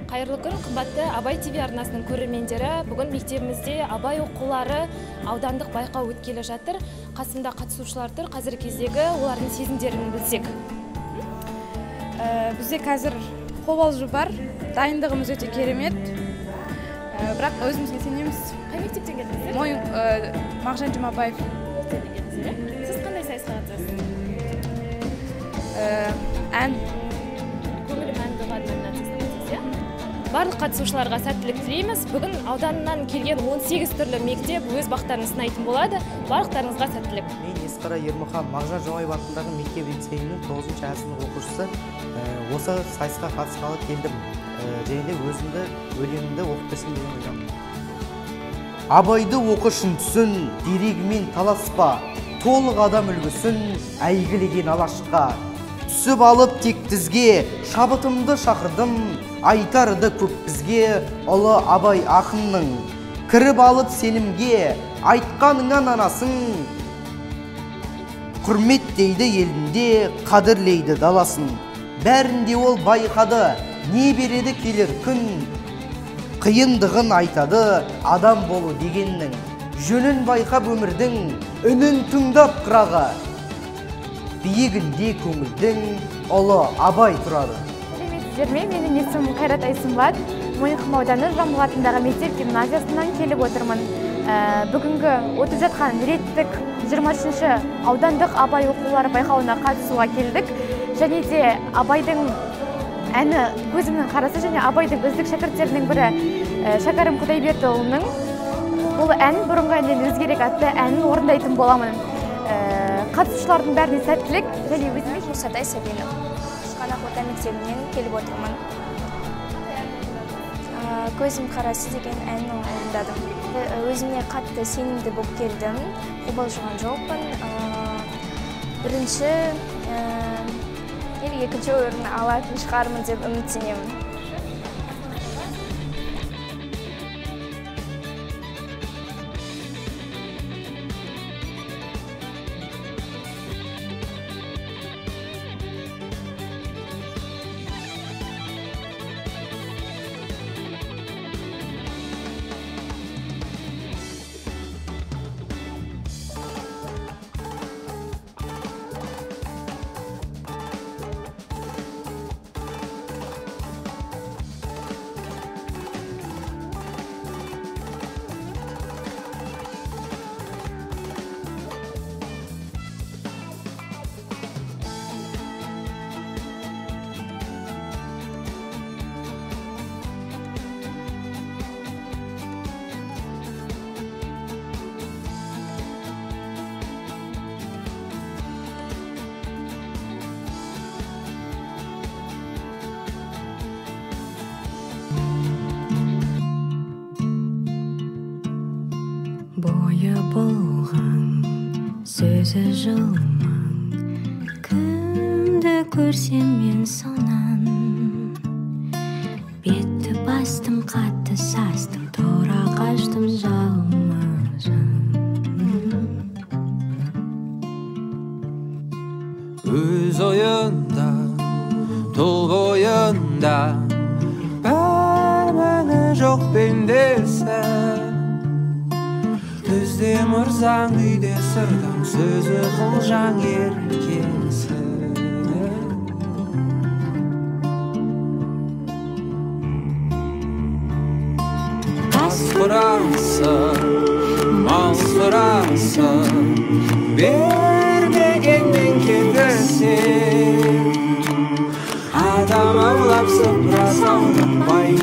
Қайырлы күн, қымбатты Абай ТВ арнасының көрермендері. Бүгін мектебімізде Абай оқулары аудандық байқау өткелі жатыр. Қасымда қатысушылар тұр. Қазір кездегі олардың сезімдерін білсек. Бізде қазір қобалжу бар. Дайындығымыз өте керемет. Бірақ өзімізге сенеміз. Қай мектептен келдіңіздер? Мағжан Жұмабаев. Сіз қандай сайысқа қатысасыз? Ән. Көңілім ән доғады номинациясына қатысасыз, барлық қатысушыларға сәттілік тілейміз. Бүгін ауданынан келген 18 түрлі мектеп өз бақтарын сынайтын болады. Барлықтарыңызға сәттілік. Мен Есқара Ермұхан Мағжан Жұмабаев атындағы мектеп-лицейінің 9-шы сынып оқушысы. Осы сайысқа қатысқалы келдім. Және де өзімді өлеңімді оқып берсем деген ойдамын. Абайды оқышын түсін, дерегімен таласпа, толық адам үлгісін әйгілеген алашқа. Түсіп алып тек тізге, шабытымды шақырдым, айтарды көп бізге, ұлы Абай ақынның. Кіріп алып сенімге, айтқаныңнан анасың, құрметтейді елінде, қадірлейді даласын. Бәрінде ол байқады, не береді келер күн, қиындығын айтады адам болу дегеннің. Жөнін байқап өмірдің, үнін тыңдап қырағы, биігінде көңілдің ұлы Абай тұрады. Сәлеметсіздер ме? Менің есімім Қайрат Айсымбат. Мойынқұм ауданы Жамбыл атындағы мектеп гимназиясынан келіп отырмын. Бүгінгі өтіп жатқан реттік 23-ші аудандық Абай оқулары байқауына қатысуға келдік. Және де Абайдың әні көзімнің қарасы және Абайдың үздік шәкірттерінің бірі Шәкәрім Құдайбердіұлының бұл ән бұрынғы әннен өзгерек атты әнін орындайтын боламын. Қатысушылардың бәріне сәттілік және өзіме Мұсатай Сәбенов. Шықанақ орта мектебінен келіп отырмын. Көзім қарасы деген әнін орындадым. Өзіме қатты сенімді болып келдім. Қобалжыған жоқпын. Бірінші, екінші орын алатын шығармын деп үміттенемін. Бойы болған сөзі жылмаң, кімді көрсем мен сонан. Бетті бастым, қатты састым, тұра қаштым жалма-жан. Өз ойында, тұл бойында, бәр мәні жоқ пендесі. Түзде мұрзаң, үйде сырдаң, сөзі қылжаң еркесі. Ас құрасың, мал сұрасың, бермегенмен кетірсең, адам аулап сыпыра салдың бай.